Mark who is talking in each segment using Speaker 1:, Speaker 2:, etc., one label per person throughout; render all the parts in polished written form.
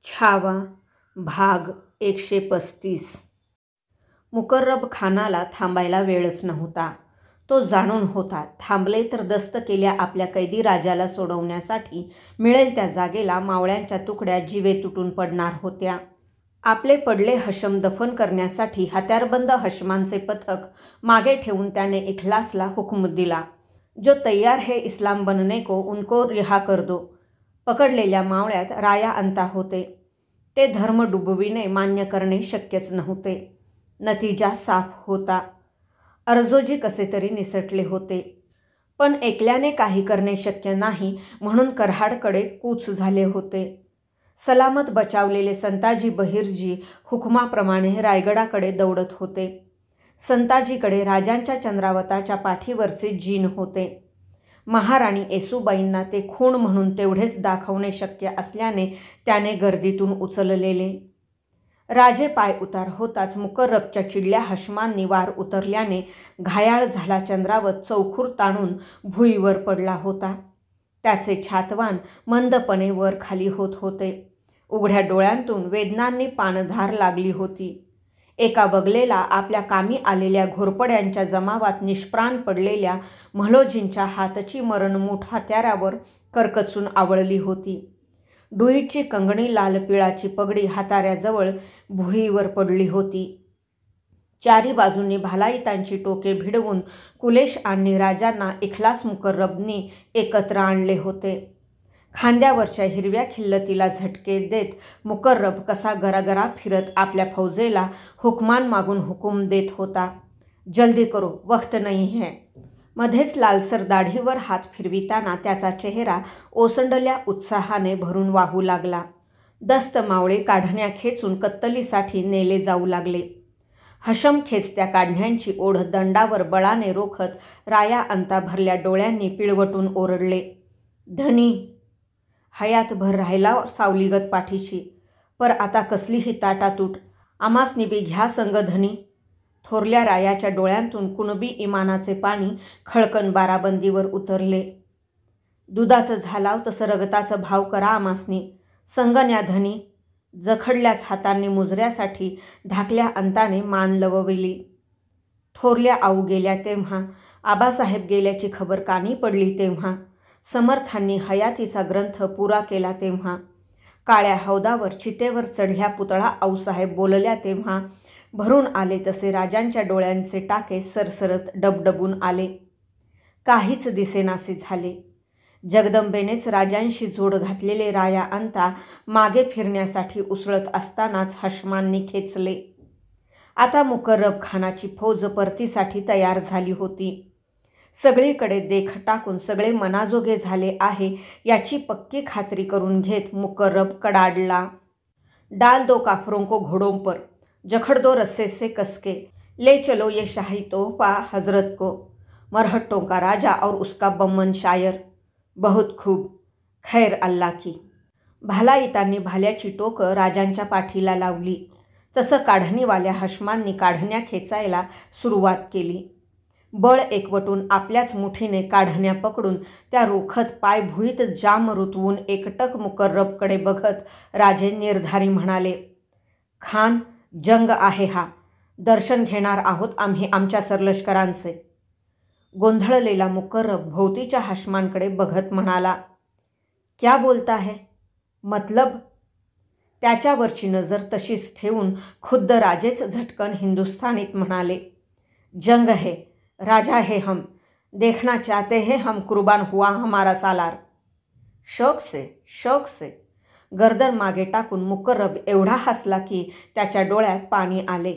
Speaker 1: छावा भाग 135. मुकर्रब खानाला थांबायला वेळच नव्हता. तो जाणून होता थांबले तर दस्त केल्या आपल्या कैदी राजाला सोडवण्यासाठी मिळेल त्या जागेला मावळ्यांच्या तुकड्या जिवे तुटून पडणार होत्या. आपले पडले हशम दफन करण्यासाठी हत्यारबंद हशमांचे पथक मागे ठेवून त्याने इखलासला हुकूम दिला, जो तैयार है इस्लाम बनने को उनको रिहा कर दो. पकडलेल्या मावळ्यात राया अंता होते. ते धर्म डुबविणे मान्य करणे शक्यच नव्हते. नतीजा साफ होता. अर्जोजी कसे तरी निसटले होते, पण एकल्याने काही करणे शक्य नाही म्हणून कराडकडे कूच झाले होते. सलामत बचावलेले संताजी बहिर्जी हुकमाप्रमाणे रायगडाकडे दौडत होते. संताजीकडे राजांच्या चंद्रावताच्या पाठीवरचे जीन होते. महाराणी येसूबाईंना ते खूण म्हणून तेवढेच दाखवणे शक्य असल्याने त्याने गर्दीतून उचललेले. राजे पाय उतार होताच मुकर्रबच्या चिडल्या हशमांनी वार उतरल्याने घायाळ झाला चंद्रावत चौखूर ताणून भुईवर पडला होता. त्याचे छातवान मंदपणे वर खाली होत होते. उघड्या डोळ्यांतून वेदनांनी पाणधार लागली होती. एका बगलेला आपल्या कामी आलेल्या घोरपड्यांच्या जमावात निष्प्राण पडलेल्या म्हालोजींच्या हातची मरणमूठ हत्यारावर करकचून आवळली होती. डुईची कंगणी लाल पिळाची पगडी हाताऱ्याजवळ भुईवर पडली होती. चारी बाजूंनी भालाईतांची टोके भिडवून कुलेश आणि राजांना इखलास मुकर्रबनी एकत्र आणले होते. खांद्यावरच्या हिरव्या खिल्लतीला झटके देत मुकर्रब कसा गरागरा फिरत आपल्या फौजेला हुकमांमागून हुकूम देत होता. जल्दी करो, वक्त नहीं है. मध्येच लालसर दाढीवर हात फिरविताना त्याचा चेहरा ओसंडल्या उत्साहाने भरून वाहू लागला. दस्त मावळे काढण्या खेचून कत्तलीसाठी नेले जाऊ लागले. हशम खेचत्या काढण्यांची ओढ दंडावर बळाने रोखत राया अंता भरल्या डोळ्यांनी पिळवटून ओरडले, धनी. हयातभर राहिला सावलीगत पाठीशी, पर आता कसलीही ताटातूट. आमासनी बी घ्या संग धनी. थोरल्या रायाच्या डोळ्यांतून कुणबी इमानाचे पाणी खळकन बाराबंदीवर उतरले. दुधाचं झालाव तसं रगताचं भाव करा आमासनी, संग न्या धनी. जखडल्याच हातांनी मुजऱ्यासाठी धाकल्या अंताने मान लवविली. थोरल्या आऊ गेल्या तेव्हा, आबासाहेब गेल्याची खबर कानी पडली तेव्हा, समर्थांनी हयातीचा ग्रंथ पुरा केला तेव्हा, काळ्या हौदावर चितेवर चढल्या पुतळा आऊसाहेब बोलल्या तेव्हा भरून आले तसे राजांच्या डोळ्यांचे टाके सरसरत डबडबून आले. काहीच दिसेनासे झाले. जगदंबेनेच राजांशी जोड घातलेले राया अंता मागे फिरण्यासाठी उसळत असतानाच हशमांनी खेचले. आता मुकर्रब खानाची फौज परतीसाठी तयार झाली होती. सगळीकडे देख टाकून सगळे मनाजोगे झाले आहे याची पक्की खात्री करून घेत मुकर्रब कडाडला, डाल दो काफरों को घोड़ों पर, जखड़ दो रस्से से कसके, ले चलो ये शाही तोहफा हजरत को, मरहट्टों का राजा और उसका बम्मन शायर, बहुत खूब, खैर अल्लाह की. भालाईतांनी भाल्याची टोकं राजांच्या पाठीला लावली. तसं काढणीवाल्या हशमांनी काढण्या खेचायला सुरुवात केली. बळ एकवटून आपल्याच मुठीने काढण्या पकडून त्या रोखत पाय भुईत जाम रुतवून एकटक मुकर्रबकडे बघत राजे निर्धारी म्हणाले, खान, जंग आहे हा. दर्शन घेणार आहोत आम्ही आमच्या सरलष्करांचे. गोंधळलेला मुकर्रब भोवतीच्या हशमांकडे बघत म्हणाला, क्या बोलता है, मतलब. त्याच्यावरची नजर तशीच ठेवून खुद्द राजेच झटकन हिंदुस्थानीत म्हणाले, जंग है, राजा है हम, देखना चाहते हैं हम कुर्बान हुआ हमारा सालार. शौक से, शौक से. गर्दन मागे टाकून मुकर्रब एवढा हसला की त्याच्या डोळ्यात पाणी आले.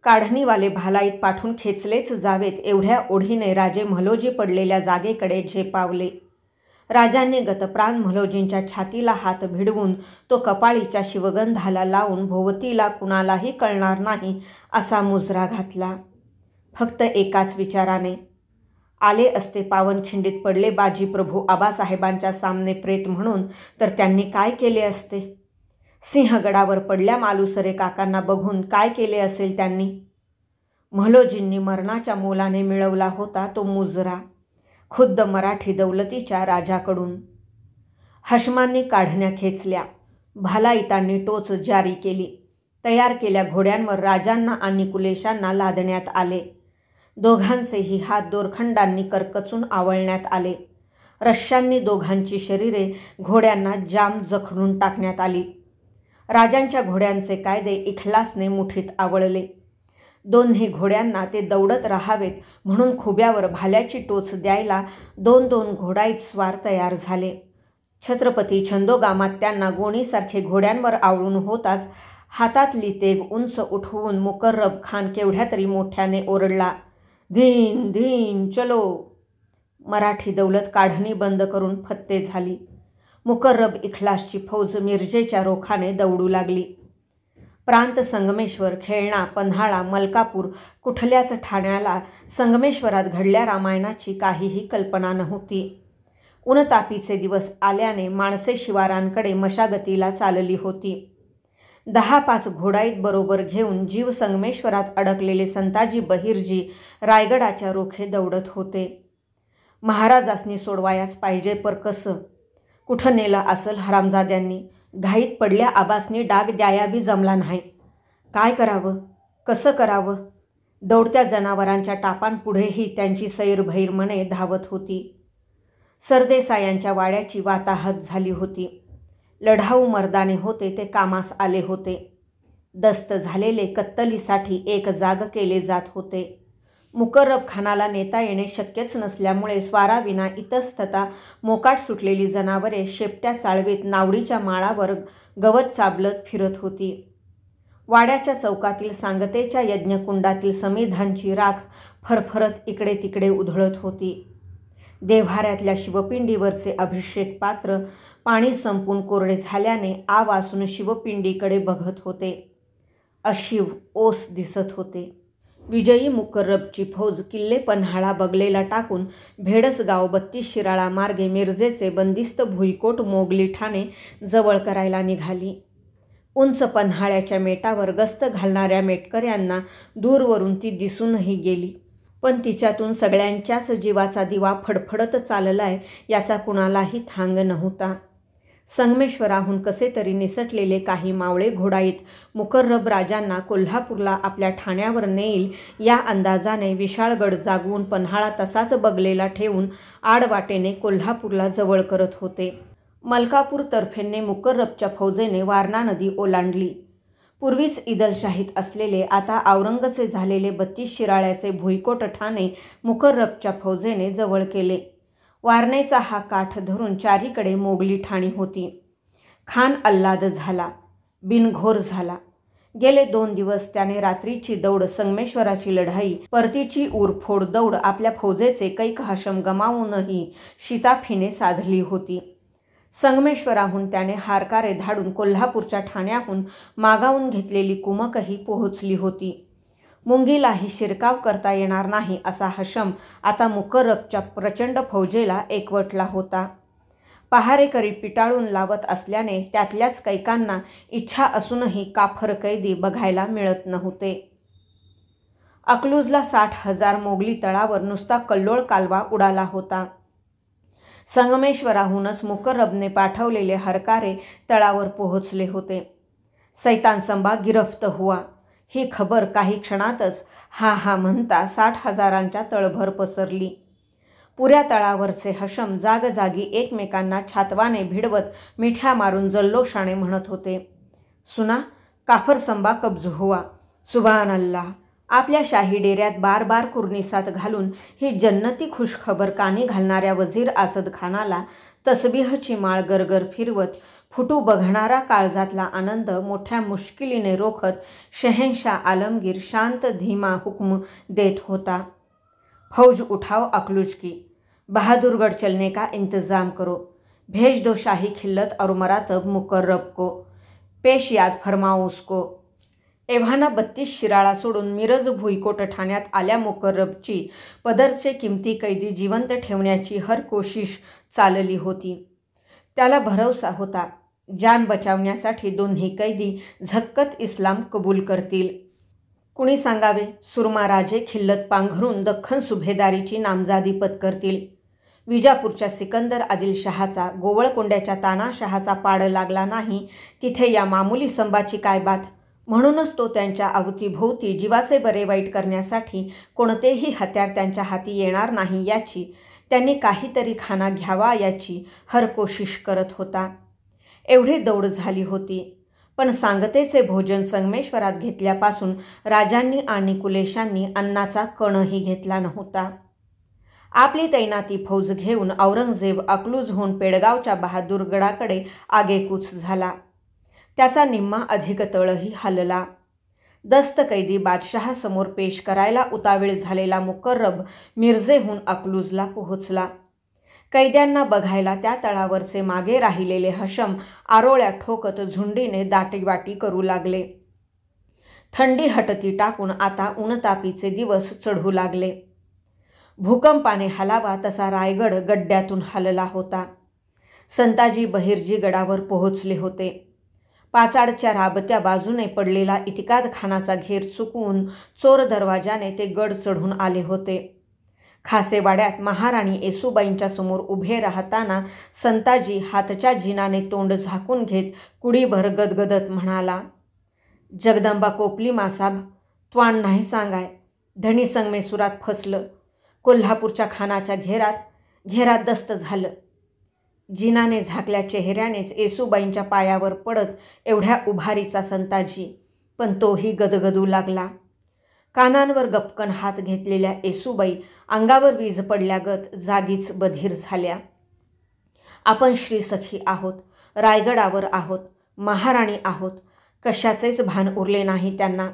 Speaker 1: काढणीवाले भालाईत पाठून खेचलेच जावेत एवढ्या ओढीने राजे म्हालोजी पडलेल्या जागेकडे झेपावले. राजांनी गतप्राण म्हालोजींच्या छातीला हात भिडवून तो कपाळीच्या शिवगंधाला लावून भोवतीला कुणालाही कळणार नाही असा मुजरा घातला. फक्त एकाच विचाराने. आले असते पावनखिंडीत पडले बाजीप्रभू आबासाहेबांच्या सामने प्रेत म्हणून तर त्यांनी काय केले असते. सिंहगडावर पडल्या मालुसरे काकांना बघून काय केले असेल त्यांनी. म्हालोजींनी मरणाच्या मोलाने मिळवला होता तो मुजरा, खुद्द मराठी दौलतीच्या राजाकडून. हशमांनी काढण्या खेचल्या. भालाईतांनी टोच जारी केली. तयार केल्या घोड्यांवर राजांना आणि कुलेशांना लादण्यात आले. दोघांचेही हात दोरखंडांनी करकचून आवळण्यात आले. रश्यांनी दोघांची शरीरे घोड्यांना जाम जखडून टाकण्यात आली. राजांच्या घोड्यांचे कायदे इखलासने मुठीत आवळले. दोन्ही घोड्यांना ते दौडत राहावेत म्हणून खुब्यावर भाल्याची टोच द्यायला 2-2 घोडाईत स्वार तयार झाले. छत्रपती छंदोगामात्यांना गोणीसारखे घोड्यांवर आवळून होताच हातातली तेग उंच उठवून मुकर्रब खान केवढ्या तरी मोठ्याने ओरडला, धीन धीन चलो. मराठी दौलत काढणी बंद करून फत्ते झाली. मुकर्रब इखलासची फौज मिरजेच्या रोखाने दौडू लागली. प्रांत संगमेश्वर, खेळणा, पन्हाळा, मलकापूर कुठल्याच ठाण्याला संगमेश्वरात घडल्या रामायणाची काहीही कल्पना नव्हती. उनतापीचे दिवस आल्याने माणसे शिवारांकडे मशागतीला चालली होती. 10-5 घोडाईत बरोबर घेऊन जीव संगमेश्वरात अडकलेले संताजी बहिर्जी रायगडाच्या रोखे दौडत होते. महाराजासनी सोडवायाच पाहिजे पर कसं? कुठं नेलं असल हरामजाद्यांनी? घाईत पडल्या आबासनी डाग द्याया बी जमला नाही. काय करावं, कसं करावं? दौडत्या जनावरांच्या टापांपुढेही त्यांची सैरभैर मने धावत होती. सरदेसायांच्या वाड्याची वाताहत झाली होती. लढाऊ मर्दाने होते ते कामास आले होते. दस्त झालेले कत्तलीसाठी एक जाग केले जात होते. मुकर्रब खानाला नेता येणे शक्यच नसल्यामुळे स्वाराविना इतस्तता मोकाट सुटलेली जनावरे शेपट्या चाळवीत नावडीच्या माळावर गवत चाबलत फिरत होती. वाड्याच्या चौकातील सांगतेच्या यज्ञकुंडातील समिधांची राख फरफरत इकडे तिकडे उधळत होती. देव्हाऱ्यातल्या शिवपिंडीवरचे अभिषेक पात्र पाणी संपून कोरडे झाल्याने आ वासून शिवपिंडीकडे बघत होते. अशिव ओस दिसत होते. विजयी मुकर्रबची फौज किल्ले पन्हाळा बगलेला टाकून भेडसगाव 32 शिराळा मार्गे मिरजेचे बंदिस्त भुईकोट मोगली ठाणे जवळ करायला निघाली. उंच पन्हाळ्याच्या मेटावर गस्त घालणाऱ्या मेटकऱ्यांना दूरवरून ती दिसूनही गेली. पण तिच्यातून सगळ्यांच्याच जीवाचा दिवा फडफडत चाललाय याचा कुणालाही थांग नव्हता. संगमेश्वराहून कसे तरी निसटलेले काही मावळे घोडाईत मुकर्रब राजांना कोल्हापूरला आपल्या ठाण्यावर नेईल या अंदाजाने विशाळगड जागवून पन्हाळा तसाच बगलेला ठेवून आडवाटेने कोल्हापूरला जवळ करत होते. मलकापूर तर्फेने मुकर्रबच्या फौजेने वारणा नदी ओलांडली. पूर्वीच इदलशाहीत असलेले आता औरंगचे झालेले 32 शिराळ्याचे भुईकोट ठाणे मुकर्रबच्या फौजेने जवळ केले. वारणेचा हा काठ धरून चारीकडे मोगली ठाणी होती. खान अल्लाद झाला, बिनघोर झाला. गेले 2 दिवस त्याने रात्रीची दौड, संगमेश्वराची लढाई, परतीची उरफोड दौड आपल्या फौजेचे कैक हाशम गमावूनही शिताफीने साधली होती. संगमेश्वराहून त्याने हारकारे धाडून कोल्हापूरच्या ठाण्याहून मागावून घेतलेली कुमकही पोहोचली होती. मुंगीलाही शिरकाव करता येणार नाही असा हशम आता मुकर्रबच्या प्रचंड फौजेला एकवटला होता. पहारेकरी पिटाळून लावत असल्याने त्यातल्याच कैकांना इच्छा असूनही काफर कैदी बघायला मिळत नव्हते. अकलूजला 60,000 मोगली तळावर नुसता कल्लोळ कालवा उडाला होता. संगमेश्वराहूनच मुकर्रबने पाठवलेले हरकारे तळावर पोहोचले होते. सैतान संबा गिरफ्त हुआ ही खबर काही क्षणातच हा हा म्हणता 60,000च्या तळभर पसरली. पुऱ्या तळावरचे हशम जागजागी एकमेकांना छातवाने भिडवत मिठ्या मारून जल्लोषाने म्हणत होते, सुना काफर संबा कब्ज हुआ, सुभान अल्लाह. आपल्या शाही डेऱ्यात बार बार कुर्निसात घालून ही जन्नती खुशखबर कानी घालणाऱ्या वजीर आसद खानाला तसबीहची माळ गरगर फिरवत फुटू बघणारा काळजातला आनंद मोठ्या मुश्किलीने रोखत शहेनशाह आलमगीर शांत धीमा हुक्म देत होता, फौज उठाओ अकलूज की, बहादुरगढ़ चलने का इंतज़ाम करो, भेज दो शाही खिल्लत और मरातब मुकर्रब को, पेश याद फरमाओ उसको. एव्हाना 32 शिराळा सोडून मिरज भुईकोट ठाण्यात आल्या मुकर्रबची पदरचे किमती कैदी जिवंत ठेवण्याची हर कोशिश चालली होती. त्याला भरवसा होता, जान बचावण्यासाठी दोन्ही कैदी झक्कत इस्लाम कबूल करतील. कुणी सांगावे, सुरमा राजे खिल्लत पांघरून दख्खन सुभेदारीची नामजादी पत्करतील. विजापूरच्या सिकंदर आदिलशहाचा, गोवळकोंड्याच्या तानाशहाचा पाड लागला नाही, तिथे या मामुली संबाची काय बात. म्हणूनच तो त्यांच्या अवतीभोवती जीवाचे बरे वाईट करण्यासाठी कोणतेही हत्यार त्यांच्या हाती येणार नाही याची, त्यांनी काहीतरी खाना घ्यावा याची हर कोशिश करत होता. एवढी दौड झाली होती. पण सांगतेचे भोजन संगमेश्वरात घेतल्यापासून राजांनी आणि कुलेशांनी अन्नाचा कणही घेतला नव्हता. आपली तैनाती फौज घेऊन औरंगजेब अकलूजहून पेडगावच्या बहादूरगडाकडे आगेकूच झाला. त्याचा निम्मा अधिक तळही हलला. दस्तकैदी बादशहासमोर पेश करायला उतावीळ झालेला मुकर्रब मिरजेहून अकलूजला पोहोचला. कैद्यांना बघायला त्या तळावरचे मागे राहिलेले हशम आरोळ्या ठोकत झुंडीने दाटीवाटी करू लागले. थंडी हटती टाकून आता ऊनतापीचे दिवस चढू लागले. भूकंपाने हलावा तसा रायगड गड्ड्यातून हलला होता. संताजी बहिर्जी गडावर पोहोचले होते. पाचाडच्या राबत्या बाजूने पडलेला इतिकाद खानाचा घेर चुकवून चोर दरवाजाने ते गड चढून आले होते. खासेवाड्यात महाराणी येसूबाईंच्या समोर उभे राहताना संताजी हातच्या जिनाने तोंड झाकून घेत कुडीभर गदगदत म्हणाला, जगदंबा कोपली मासाब, त्वाण नाही सांगाय. धणी संगमेश्वरात फसलं. कोल्हापूरच्या खानाच्या घेरात दस्त झालं. जिनाने झाकल्या चेहऱ्यानेच येसूबाईंच्या पायावर पडत एवढ्या उभारीचा संताजी, पण तोही गदगदू लागला. कानांवर गपकन हात घेतलेल्या येसूबाई अंगावर वीज पडल्यागत जागीच बधीर झाल्या. आपण श्रीसखी आहोत, रायगडावर आहोत, महाराणी आहोत, कशाचेच भान उरले नाही त्यांना.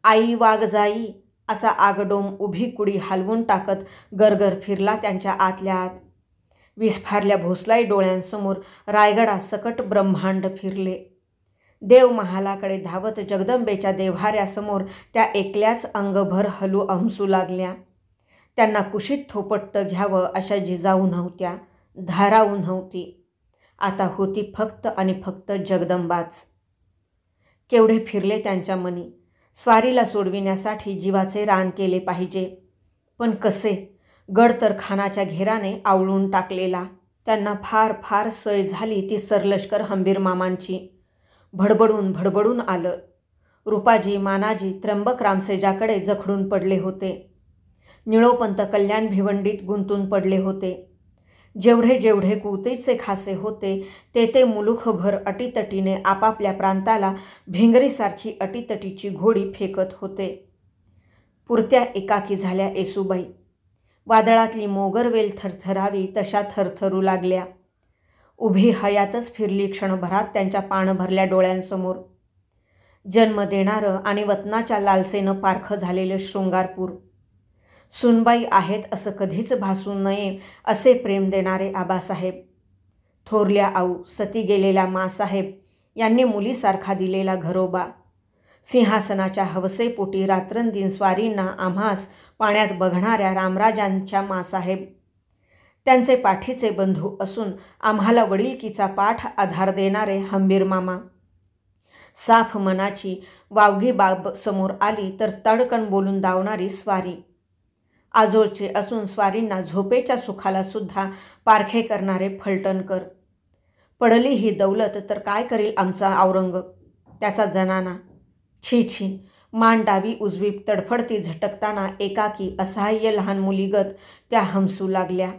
Speaker 1: आई वाघ जाई असा आगडोम उभी कुडी हलवून टाकत गरगर फिरला त्यांच्या आतल्या आत. विस्फारल्या भोसलाई डोळ्यांसमोर रायगडासकट ब्रह्मांड फिरले. देव महालाकडे धावत जगदंबेच्या देव्हाऱ्यासमोर त्या एकल्याच अंगभर हलू अमसू लागल्या. त्यांना कुशीत थोपटत घ्यावं अशा जिजाऊ नव्हत्या, धाराऊ नव्हती. आता होती फक्त आणि फक्त जगदंबाच. केवढे फिरले त्यांच्या मनी. स्वारीला सोडविण्यासाठी जीवाचे रान केले पाहिजे, पण कसे? गड तर खानाच्या घेराने आवळून टाकलेला. त्यांना फार फार सय झाली ती सरलष्कर हंबीर मामांची. भडबडून आलं. रूपाजी, मानाजी त्र्यंबक रामसेजाकडे जखडून पडले होते. निळोपंत कल्याण भिवंडीत गुंतून पडले होते. जेवढे कुवतीचे खासे होते ते मुलुखभर अटीतटीने आपापल्या प्रांताला भिंगरीसारखी अटीतटीची घोडी फेकत होते. पुरत्या एकाकी झाल्या येसूबाई. वादळातली मोगरवेल थरथरावी तशा थरथरू लागल्या. उभी हयातच फिरली क्षणभरात त्यांच्या पाण भरल्या डोळ्यांसमोर. जन्म देणारं आणि वतनाच्या लालसेनं पारखं झालेलं शृंगारपूर. सुनबाई आहेत असं कधीच भासू नये असे प्रेम देणारे आबासाहेब. थोरल्या आऊ, सती गेलेल्या मासाहेब यांनी मुलीसारखा दिलेला घरोबा. सिंहासनाच्या हवसेपोटी रात्रंदिन स्वारींना आम्हास पाण्यात बघणाऱ्या रामराजांच्या मासाहेब. त्यांचे पाठीचे बंधू असून आम्हाला वडिलकीचा पाठ आधार देणारे हंबीर मामा. साफ मनाची वावगी बाब समोर आली तर तडकन बोलून दावणारी स्वारी. आजोळचे असून स्वारींना झोपेच्या सुखाला सुद्धा पारखे करणारे फलटणकर. पडली ही दौलत तर काय करील आमचा औरंग, त्याचा जनाना. छी, मान डावी उजवी तडफडती झटकताना एकाकी असहाय्य लहान मुलीगत त्या हमसू लागल्या.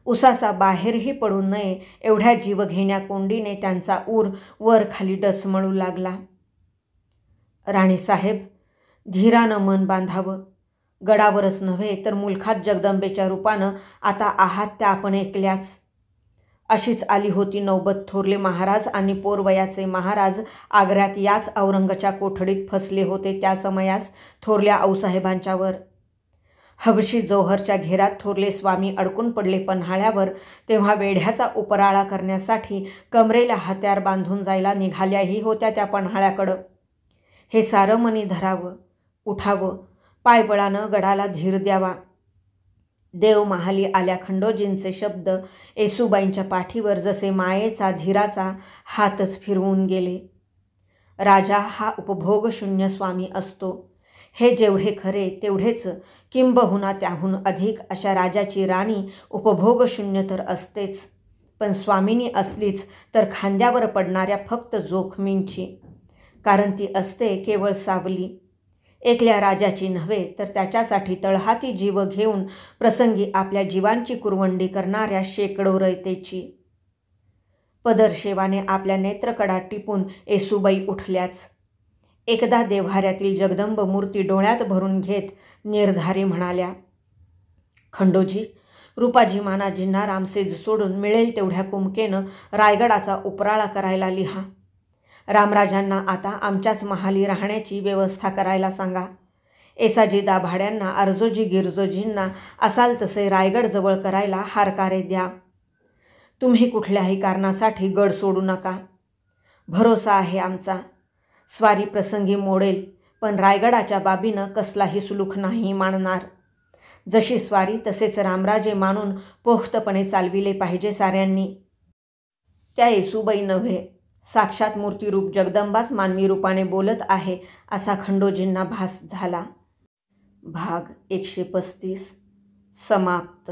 Speaker 1: उसासा बाहेरही पडू नये एवढ्या जीवघेण्या कोंडीने त्यांचा ऊर वर खाली डचमळू लागला. राणीसाहेब, धीरानं मन बांधावं. गडावरच नव्हे तर मुलखात जगदंबेच्या रूपानं आता आहात त्या आपण एकल्याच. अशीच आली होती नौबत थोरले महाराज आणि पोरवयाचे महाराज आग्र्यात याच औरंगाच्या कोठडीत फसले होते त्या समयास थोरल्या आऊसाहेबांच्यावर. हबशी जौहरच्या घेरात थोरले स्वामी अडकून पडले पन्हाळ्यावर, तेव्हा वेढ्याचा उपराळा करण्यासाठी कमरेला हत्यार बांधून जायला निघाल्याही होत्या त्या पन्हाळ्याकडं. हे सारं मनी धरावं, उठावं, पायबळानं गडाला धीर द्यावा. देव महाली आल्या खंडोजींचे शब्द येसूबाईंच्या पाठीवर जसे मायेचा धीराचा हातच फिरवून गेले. राजा हा उपभोगशून्य स्वामी असतो हे जेवढे खरे तेवढेच किंबहुना त्याहून अधिक अशा राजाची राणी उपभोगशून्य तर असतेच, पण स्वामिनी असलीच तर खांद्यावर पडणाऱ्या फक्त जोखमींची, कारण ती असते केवळ सावली. एकल्या राजाची नव्हे तर त्याच्यासाठी तळहाती जीव घेऊन प्रसंगी आपल्या जीवांची कुरवंडी करणाऱ्या शेकडो रयतेची. पदरशेवाने आपल्या नेत्रकडा टिपून येसूबाई उठल्याच. एकदा देव्हाऱ्यातील जगदंब मूर्ती डोळ्यात भरून घेत निर्धारी म्हणाल्या, खंडोजी, रूपाजी मानाजींना रामसेज सोडून मिळेल तेवढ्या कुमकेनं रायगडाचा उपराळा करायला लिहा. रामराजांना आता आमच्याच महाली राहण्याची व्यवस्था करायला सांगा. येसाजी दाभाड्यांना, अर्जोजी गिरजोजींना असाल तसे रायगड जवळ करायला हारकारे द्या. तुम्ही कुठल्याही कारणासाठी गड सोडू नका. भरोसा आहे आमचा. स्वारी प्रसंगी मोडेल, पण रायगडाच्या बाबीनं कसलाही सुलूक नाही मानणार. जशी स्वारी तसेच रामराजे मानून पोख्तपणे चालविले पाहिजे साऱ्यांनी. त्या येसूबाई नव्हे, साक्षात मूर्तिरूप जगदंबाच मानवी रूपाने बोलत आहे असा खंडोजींना भास झाला. भाग 135 समाप्त.